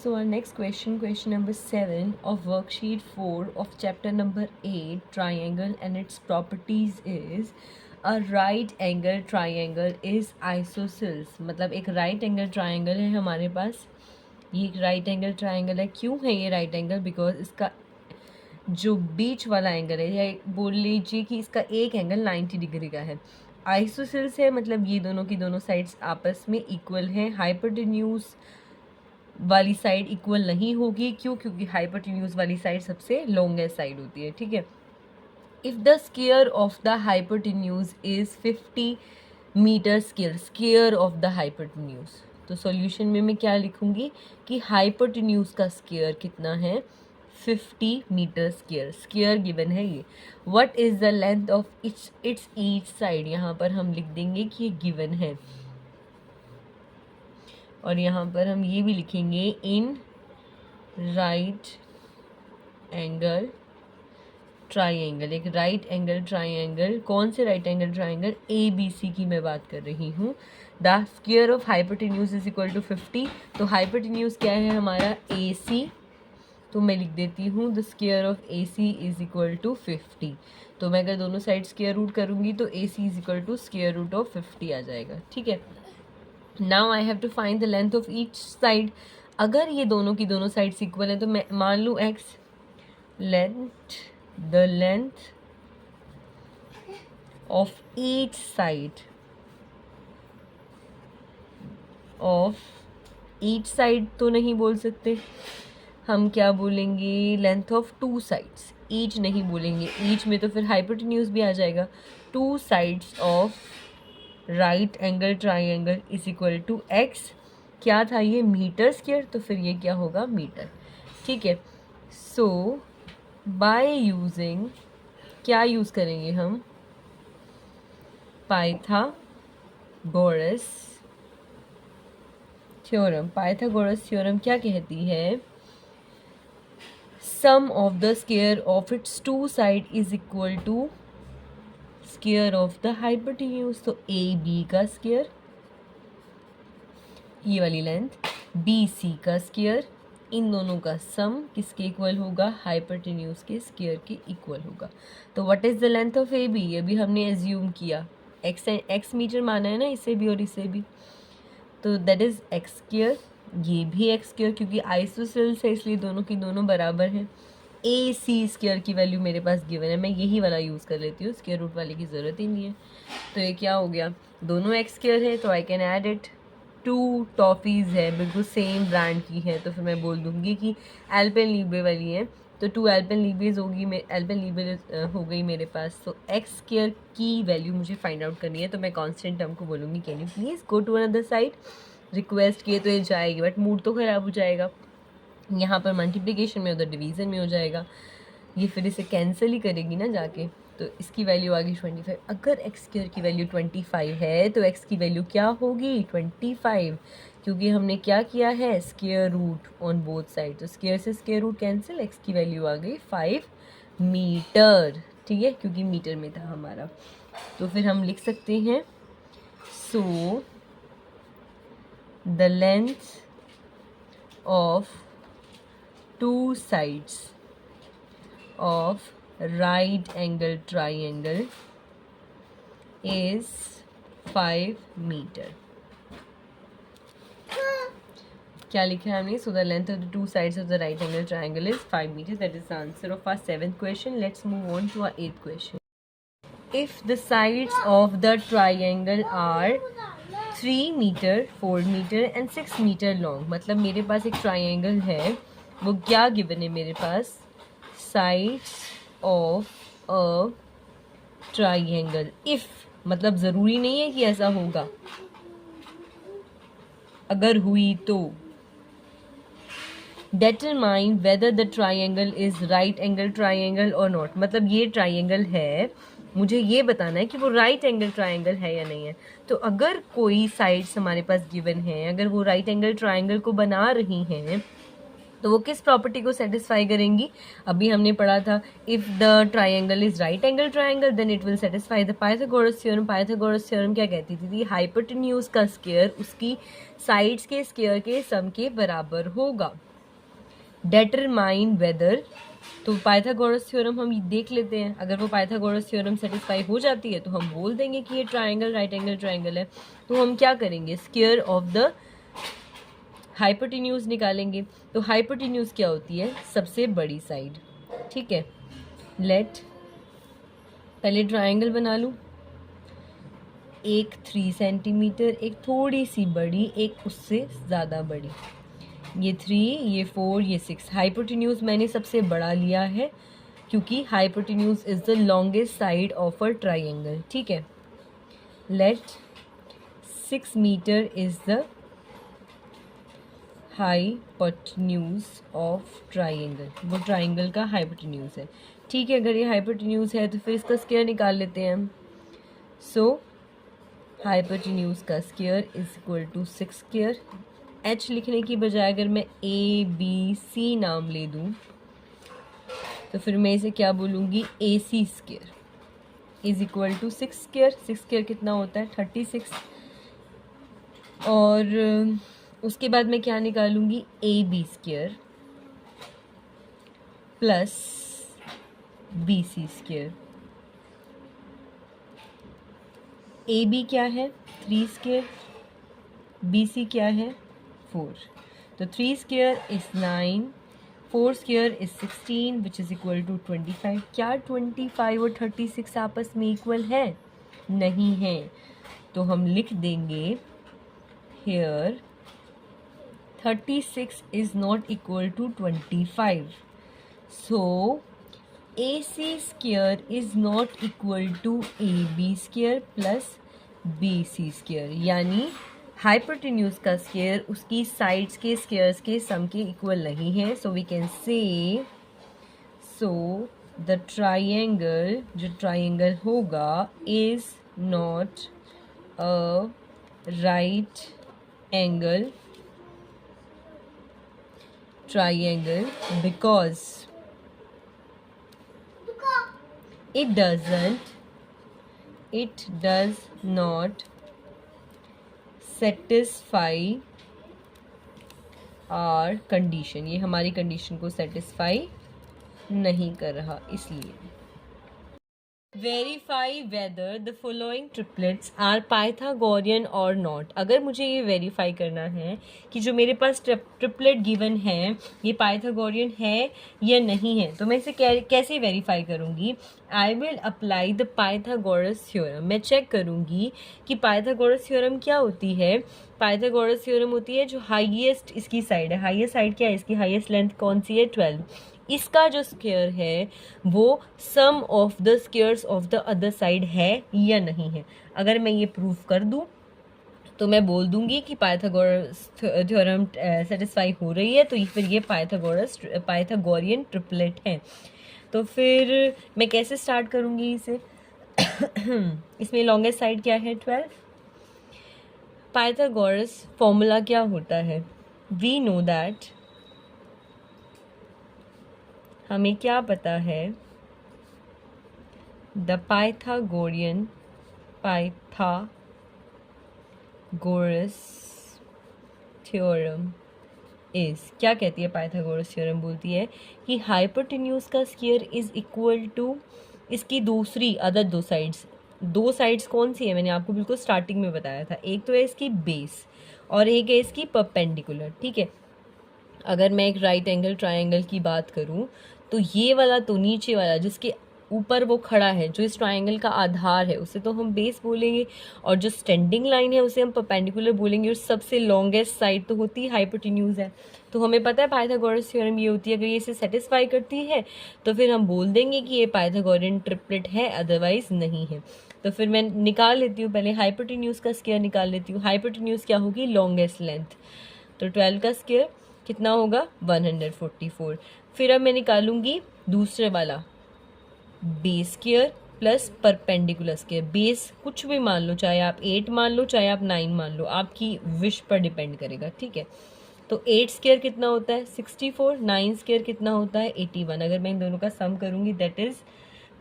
So our next question, question number 7 of worksheet 4 of chapter number 8, triangle and its properties is a right angle triangle is isosceles. मतलब एक right angle triangle है हमारे पास, ये एक right angle triangle है. क्यों है ये right angle? बिकॉज इसका जो बीच वाला एंगल है, या बोल लीजिए कि इसका एक एंगल 90 डिग्री का है. आइसोसेल्स है मतलब ये दोनों की दोनों साइड्स आपस में इक्वल हैं. हाइपोटेन्यूज वाली साइड इक्वल नहीं होगी. क्यों? क्योंकि हाइपोटेन्यूज वाली साइड सबसे लॉन्गेस्ट साइड होती है. ठीक है. If the square of the hypotenuse is 50 metre square, square of the hypotenuse, तो सॉल्यूशन में मैं क्या लिखूंगी कि हाइपोटेन्यूज का स्क्वायर कितना है, 50 मीटर स्क्वायर. स्क्वायर गिवन है ये. What is the length of its each side, यहाँ पर हम लिख देंगे कि ये गिवन है. और यहाँ पर हम ये भी लिखेंगे इन राइट एंगल ट्राइंगल. एक राइट एंगल ट्राइंगल, कौन से right angle triangle? A B C की मैं बात कर रही हूँ. The square of hypotenuse is equal to 50. तो हाइपोटेन्यूज क्या है हमारा? ए सी. तो मैं लिख देती हूँ the square of A C is equal to 50. तो मैं अगर दोनों साइड स्क्वायर रूट करूँगी तो A C is equal to square root of 50 आ जाएगा. ठीक है. Now I have to find the length of each side. अगर ये दोनों की दोनों साइड्स इक्वल है तो मैं मान लूँ x, the length of each side तो नहीं बोल सकते, हम क्या बोलेंगे? Length of two sides. Each नहीं बोलेंगे, ईच में तो फिर हाइपोटेन्यूज भी आ जाएगा. Two sides of right angle triangle is equal to x. क्या था ये? Metre square. तो फिर ये क्या होगा? मीटर. ठीक है. सो बाय यूजिंग, क्या यूज़ करेंगे हम? Pythagoras theorem. पाइथागोरस थ्योरम क्या कहती है? Sum of the square of its two side is equal to square of the hypotenuse. तो ए बी का स्क्वायर, ये वाली लेंथ, बी सी का स्क्वायर, इन दोनों का सम किसके इक्वल होगा? हाइपोटेन्यूज के स्क्वायर के इक्वल होगा. तो what is the length of A B? ये भी हमने एज्यूम किया, एक्स मीटर माना है ना इसे भी और इसे भी. तो दैट इज़ एक्स स्क्वायर. ये भी एक्स स्क्वायर, क्योंकि आइसोसेल्स है इसलिए दोनों की दोनों बराबर हैं. ए सी स्क्वायर की वैल्यू मेरे पास गिवन है, मैं यही वाला यूज़ कर लेती हूँ, स्क्वायर रूट वाले की ज़रूरत ही नहीं है. तो ये क्या हो गया? दोनों एक्स स्क्वायर है तो I can add it. Two toffees है, बिल्कुल सेम ब्रांड की है, तो फिर मैं बोल दूँगी कि एल्पेनलीबे वाली है. तो 2 एल्पेनलीबेज होगी, एल्पेनलीबे हो गई मेरे पास. तो एक्स स्क्वायर की वैल्यू मुझे फाइंड आउट करनी है, तो मैं कांस्टेंट टर्म को बोलूँगी can you please go to another side. Request किए तो ये जाएगी, बट मूड तो ख़राब हो जाएगा. यहाँ पर मल्टीप्लिकेशन में, उधर डिवीज़न में हो जाएगा. ये फिर इसे कैंसिल ही करेगी ना जाके. तो इसकी वैल्यू आ गई 25. अगर एक्स स्क्वायर की वैल्यू 25 है तो एक्स की वैल्यू क्या होगी? 25. क्योंकि हमने क्या किया है? Square root on both side. तो स्क्वायर से स्क्वायर रूट कैंसिल, एक्स की वैल्यू आ गई 5 मीटर. ठीक है, क्योंकि मीटर में था हमारा. तो फिर हम लिख सकते हैं so the length of two sides of right angle triangle is 5 meter. क्या लिखा है हमने? So the length of the two sides of the right angle triangle is 5 meters. That is the answer of our 7th question. Let's move on to our 8th question. If the sides of the triangle are 3 meter, 4 meter and 6 meter long. मतलब मेरे पास एक triangle है, वो क्या given है मेरे पास? Sides of a triangle. If मतलब ज़रूरी नहीं है कि ऐसा होगा, अगर हुई तो. Determine whether the triangle is right angle triangle और नॉट. मतलब ये ट्राइंगल है, मुझे ये बताना है कि वो राइट एंगल ट्राइंगल है या नहीं है. तो अगर कोई साइड्स हमारे पास गिवन है, अगर वो राइट एंगल ट्राइंगल को बना रही हैं, तो वो किस प्रॉपर्टी को सेटिस्फाई करेंगी? अभी हमने पढ़ा था, if the triangle is right angle triangle then it will satisfy the Pythagoras theorem. Pythagoras theorem क्या कहती थी? हाइपोटेन्यूज का स्क्वायर उसकी साइड्स के स्क्वायर के सम के बराबर होगा. डेटरमाइन वेदर, तो पाइथागोरस थ्योरम हम देख लेते हैं, अगर वो पाइथागोरस थ्योरम सेटिस्फाई हो जाती है तो हम बोल देंगे कि ये ट्राइंगल राइट एंगल ट्राइंगल है। तो हम क्या करेंगे, स्क्वायर ऑफ द हाइपोटेन्यूज निकालेंगे। तो हाइपोटेन्यूज क्या होती है, सबसे बड़ी साइड, ठीक है। लेट पहले ट्राइंगल बना लूँ, एक 3 सेंटीमीटर, एक थोड़ी सी बड़ी, एक उससे ज़्यादा बड़ी, ये 3, ये 4, ये 6। हाइपोटेन्यूज मैंने सबसे बड़ा लिया है क्योंकि hypotenuse is the longest side of a triangle, ठीक है। Let 6 metre is the hypotenuse of triangle, वो ट्राइंगल का हाइपोटेन्यूज है, ठीक है। अगर ये हाइपोटेन्यूज है तो फिर इसका स्क्वायर निकाल लेते हैं हम। सो हाइपोटेन्यूज का square is equal to 6 square. H लिखने की बजाय अगर मैं ए बी सी नाम ले दूँ तो फिर मैं इसे क्या बोलूँगी, A C square is equal to 6 square. 6 square कितना होता है, 36। और उसके बाद मैं क्या निकालूंगी, A B square plus B C square. A B क्या है, 3 स्क्वायर, बी सी क्या है, 4। तो 3 square is 9, 4 square is 16 which is equal to 25। क्या 25 और 36 आपस में इक्वल है, नहीं है। तो हम लिख देंगे hair 36 is not equal to 25. So AC square is not equal to AB square plus BC square, यानी हाइपोटेन्यूज का स्क्वायर उसकी साइड्स के स्क्वायर्स के सम के इक्वल नहीं है। So we can say, so the triangle, जो ट्राइंगल होगा is not a right angle triangle because it does not satisfy our condition, ये हमारी कंडीशन को सेटिस्फाई नहीं कर रहा, इसलिए। Verify whether the following triplets are Pythagorean और नॉट। अगर मुझे ये वेरीफाई करना है कि जो मेरे पास ट्रिपलेट गिवन है ये पाइथागोरियन है या नहीं है, तो मैं इसे कैसे वेरीफाई करूँगी, I will apply the Pythagoras theorem. मैं चेक करूँगी कि पाइथागोरस थ्योरम क्या होती है। पाइथागोरस थ्योरम होती है जो हाईएस्ट इसकी साइड है, हाईएस्ट साइड क्या है, इसकी हाईएस्ट लेंथ कौन सी है, 12। इसका जो स्क्वायर है वो sum of the squares of the other side है या नहीं है। अगर मैं ये प्रूफ कर दूं तो मैं बोल दूंगी कि पाइथागोरस थ्योरम सेटिस्फाई हो रही है, तो फिर ये पाइथागोरियन ट्रिपलेट है। तो फिर मैं कैसे स्टार्ट करूंगी इसे इसमें लॉन्गेस्ट साइड क्या है, 12। पाइथागोरस फॉर्मूला क्या होता है, वी नो दैट, हमें क्या पता है, द पाइथागोरस थ्योरम इज, क्या कहती है पाइथागोरस थ्योरम, बोलती है कि हाइपोटेन्यूज का स्क्वायर इज इक्वल टू इसकी दूसरी अदर दो साइड्स कौन सी है, मैंने आपको बिल्कुल स्टार्टिंग में बताया था, एक तो है इसकी बेस और एक है इसकी परपेंडिकुलर, ठीक है। अगर मैं एक राइट एंगल ट्राइंगल की बात करूं तो ये वाला, तो नीचे वाला जिसके ऊपर वो खड़ा है, जो इस ट्राइंगल का आधार है, उसे तो हम बेस बोलेंगे, और जो स्टैंडिंग लाइन है उसे हम परपेंडिकुलर बोलेंगे, और सबसे लॉन्गेस्ट साइड तो होती है हाइपोटेन्यूज है। तो हमें पता है पाइथागोरस थ्योरम ये होती है, अगर ये इसे सेटिस्फाई करती है तो फिर हम बोल देंगे कि ये पाइथागोरियन ट्रिपलेट है, अदरवाइज नहीं है। तो फिर मैं निकाल लेती हूँ, पहले हाइपोटेन्यूज का स्क्वायर निकाल लेती हूँ। हाइपोटेन्यूज क्या होगी, लॉन्गेस्ट लेंथ, तो 12 का स्क्वायर कितना होगा, 144। फिर अब मैं निकालूंगी दूसरे वाला, base square plus perpendicular square. Base कुछ भी मान लो, चाहे आप 8 मान लो, चाहे आप 9 मान लो, आपकी विश पर डिपेंड करेगा, ठीक है। तो 8 स्क्वायर कितना होता है, 64, 9 स्क्वायर कितना होता है, 81। अगर मैं इन दोनों का सम करूंगी दैट इज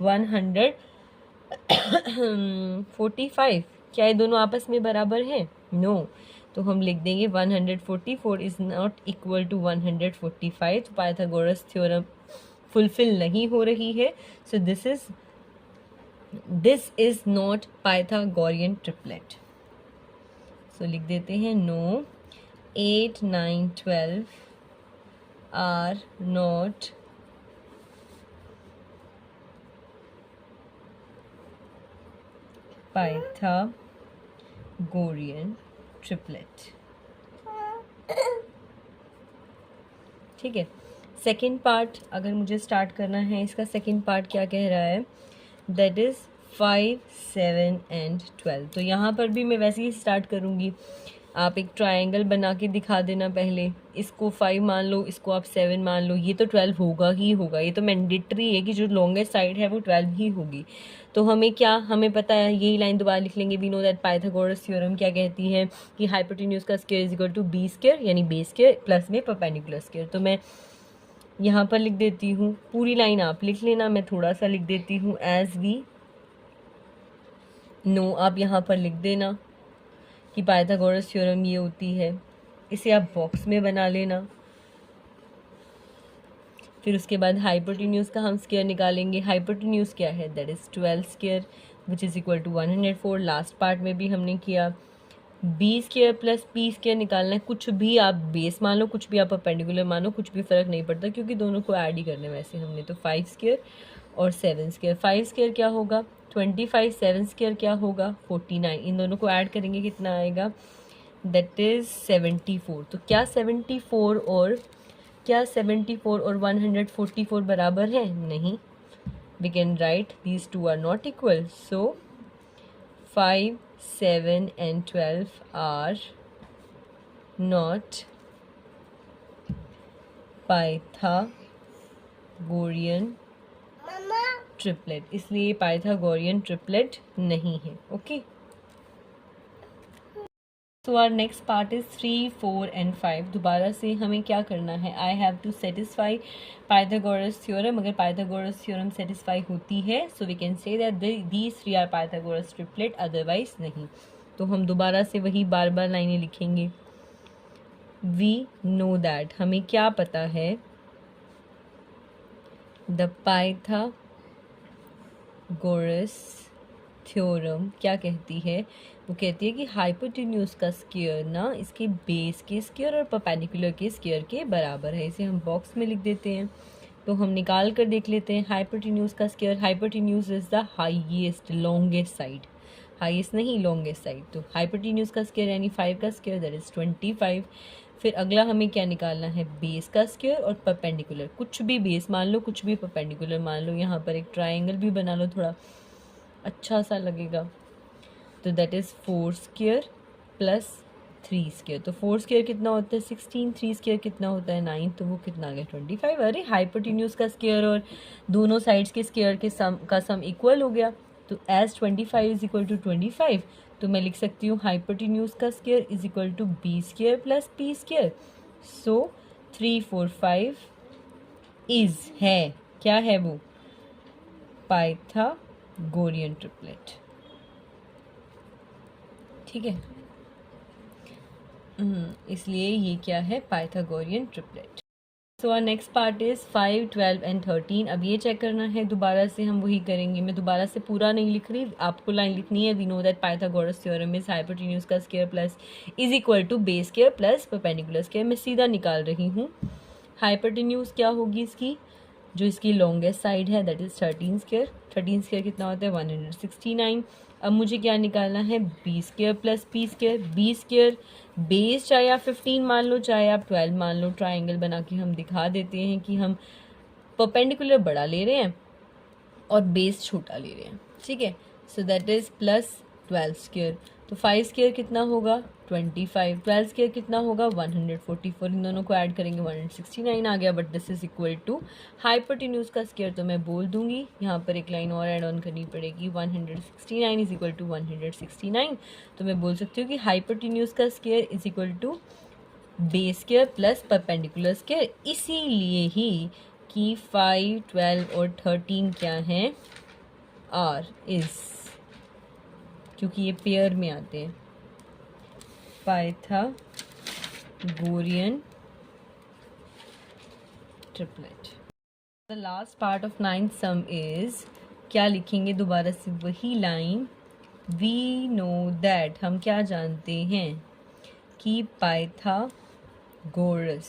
145। क्या ये दोनों आपस में बराबर हैं, नो। तो हम लिख देंगे 144 इज़ नॉट इक्वल टू 145, तो पाइथागोरस थ्योरम फुलफिल नहीं हो रही है। So this is not Pythagorean triplet. So लिख देते हैं no 8, 9, 12 are not Pythagorean triplet. ठीक है, सेकेंड पार्ट अगर मुझे स्टार्ट करना है, इसका सेकेंड पार्ट क्या कह रहा है, दैट इज़ 5, 7 एंड 12। तो यहाँ पर भी मैं वैसे ही स्टार्ट करूँगी। आप एक ट्रायंगल बना के दिखा देना पहले, इसको 5 मान लो, इसको आप 7 मान लो, ये तो 12 होगा ही होगा, ये तो मैंडेटरी है कि जो लॉन्गेस्ट साइड है वो 12 ही होगी। तो हमें पता है, यही लाइन दोबारा लिख लेंगे, we know that Pythagoras theorem क्या कहती है कि हाइपोटेन्यूज का square is equal to B square, यानी बेस स्क्वायर प्लस में परपेंडिकुलर स्क्वायर। तो मैं यहाँ पर लिख देती हूँ, पूरी लाइन आप लिख लेना, मैं थोड़ा सा लिख देती हूँ, एज वी नो, आप यहाँ पर लिख देना कि पाइथागोरस थ्योरम ये होती है। इसे आप बॉक्स में बना लेना। फिर उसके बाद हाइपोटेन्यूज का हम स्क्वायर निकालेंगे। हाइपोटेन्यूज क्या है, that is 12 square which is equal to 104। Last part में भी हमने किया। B square plus P square निकालना है। कुछ भी आप बेस मान लो, कुछ भी आप परपेंडिकुलर मानो, कुछ भी फ़र्क नहीं पड़ता क्योंकि दोनों को ऐड ही करने वैसे हमने। तो 5 स्क्वायर और 7 स्क्वायर। 5 स्क्वायर क्या होगा 25, 7 स्क्वायर क्या होगा 49। इन दोनों को ऐड करेंगे कितना आएगा, दैट इज़ 74। तो क्या 74 और 144 बराबर है? नहीं। We can write these two are not equal. So 5, 7 and 12 are not Pythagorean triplet, इसलिए पाइथागोरियन ट्रिपलेट नहीं है। Okay, so our next part is 3, 4 and 5। दोबारा से हमें क्या करना है, I have to satisfy Pythagoras theorem. अगर पाइथागोरस थ्योरम सेटिस्फाई होती है, so we can say that these 3 are Pythagoras triplet, otherwise नहीं। तो हम दोबारा से वही बार बार लाइनें लिखेंगे। वी नो दैट, हमें क्या पता है, द पाइथागोरस थ्योरम क्या कहती है, वो कहती है कि हाइपोटेन्यूज का स्क्वायर ना इसके बेस के स्क्वायर और परपेंडिकुलर के स्क्वायर के बराबर है। इसे हम बॉक्स में लिख देते हैं। तो हम निकाल कर देख लेते हैं हाइपोटेन्यूज का square. Hypotenuse is the highest longest side, highest नहीं लॉन्गेस्ट साइड। तो हाइपोटेन्यूज का स्क्वायर यानी 5 का स्क्वायर दैट इज 25। फिर अगला हमें क्या निकालना है, बेस का स्क्वायर और परपेंडिकुलर। कुछ भी बेस मान लो, कुछ भी परपेंडिकुलर मान लो। यहाँ पर एक ट्राइंगल भी बना लो, थोड़ा अच्छा सा लगेगा। तो that is 4 square plus 3 square. तो 4 स्क्वायर कितना होता है 16, 3 स्क्वायर कितना होता है 9, तो वो कितना आ गया 25। अरे हाइपोटेन्यूज का स्क्वायर और दोनों साइड्स के स्क्वायर के सम इक्वल हो गया। तो एज 25 इज इक्वल टू 25, तो मैं लिख सकती हूँ हाइपोटेन्यूज का square is equal to B square plus P square. So 3, 4, 5 is है, क्या है वो, पाइथागोरियन ट्रिपलेट। ठीक है, इसलिए ये क्या है, Pythagorean triplet. So our next part is 5, 12 and 13। अब ये चेक करना है, दोबारा से हम वही करेंगे। मैं दोबारा से पूरा नहीं लिख रही, आपको लाइन लिखनी है। We know that Pythagoras theorem is hypotenuse का square plus is equal to base square plus perpendicular square. मैं सीधा निकाल रही हूँ। हाइपोटेन्यूज क्या होगी इसकी, जो इसकी लॉन्गेस्ट साइड है दैट इज़ 13 स्क्वायर। 13 स्क्वायर कितना होता है 169। अब मुझे क्या निकालना है, B square plus P square. B square base चाहे आप 15 मान लो, चाहे आप 12 मान लो। ट्राइंगल बना के हम दिखा देते हैं कि हम परपेंडिकुलर बड़ा ले रहे हैं और बेस छोटा ले रहे हैं। ठीक है, so that is plus 12 square. तो 5 स्क्वायर कितना होगा 25, 12 स्क्वायर कितना होगा 144। इन दोनों को ऐड करेंगे 169 आ गया। But this is equal to hypotenuse का स्क्वायर, तो मैं बोल दूंगी यहाँ पर एक लाइन और ऐड ऑन करनी पड़ेगी। 169 इज इक्वल टू 169। तो मैं बोल सकती हूँ कि हाइपोटेन्यूज का square is equal to base square plus perpendicular square. इसीलिए ही कि 5, 12 और 13 क्या हैं, आर इज, क्योंकि ये पेयर में आते हैं। Pythagorean triplet. The last part of 9th some is, क्या लिखेंगे दोबारा से वही लाइन, वी नो दैट, हम क्या जानते हैं कि पाइथागोरस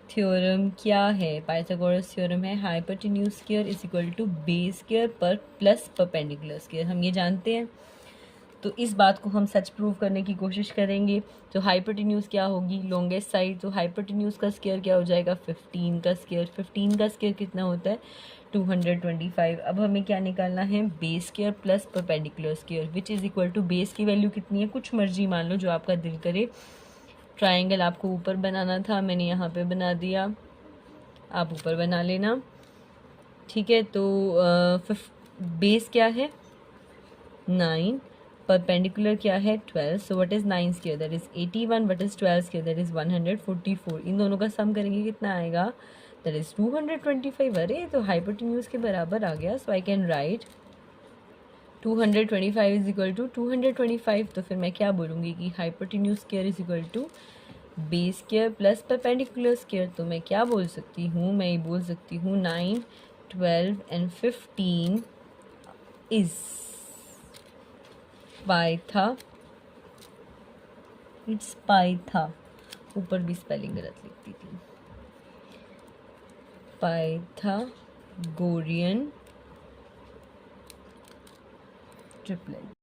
थ्योरम क्या है। पाइथागोरस थ्योरम है hypotenuse square is equal to base square पर प्लस परपेंडिकुलर स्क्वायर, हम ये जानते हैं। तो इस बात को हम सच प्रूव करने की कोशिश करेंगे। तो हाइपोटेन्यूज क्या होगी, लॉन्गेस्ट साइड, तो हाइपोटेन्यूज का स्क्वायर क्या हो जाएगा 15 का स्क्वायर। 15 का स्क्वायर कितना होता है 225। अब हमें क्या निकालना है, base square plus perpendicular square which is equal to, base की वैल्यू कितनी है, कुछ मर्जी मान लो जो आपका दिल करे। ट्रायंगल आपको ऊपर बनाना था, मैंने यहाँ पे बना दिया, आप ऊपर बना लेना, ठीक है। तो बेस क्या है 9, परपेंडिकुलर क्या है 12, so what is 9 square that is 81, what is 12 square that is 144। इन दोनों का सम करेंगे कितना आएगा, दैट इज़ 225। अरे तो हाइपोटेन्यूज के बराबर आ गया, so I can write 225 is equal to 225। तो फिर मैं क्या बोलूँगी कि hypotenuse square is equal to base square plus perpendicular square. तो मैं क्या बोल सकती हूँ, मैं ये बोल सकती हूँ 9, 12 एंड 15 इज पाइथा, इट्स पाइथा, ऊपर भी स्पेलिंग गलत लिखती थी, पाइथागोरियन ट्रिपलेट।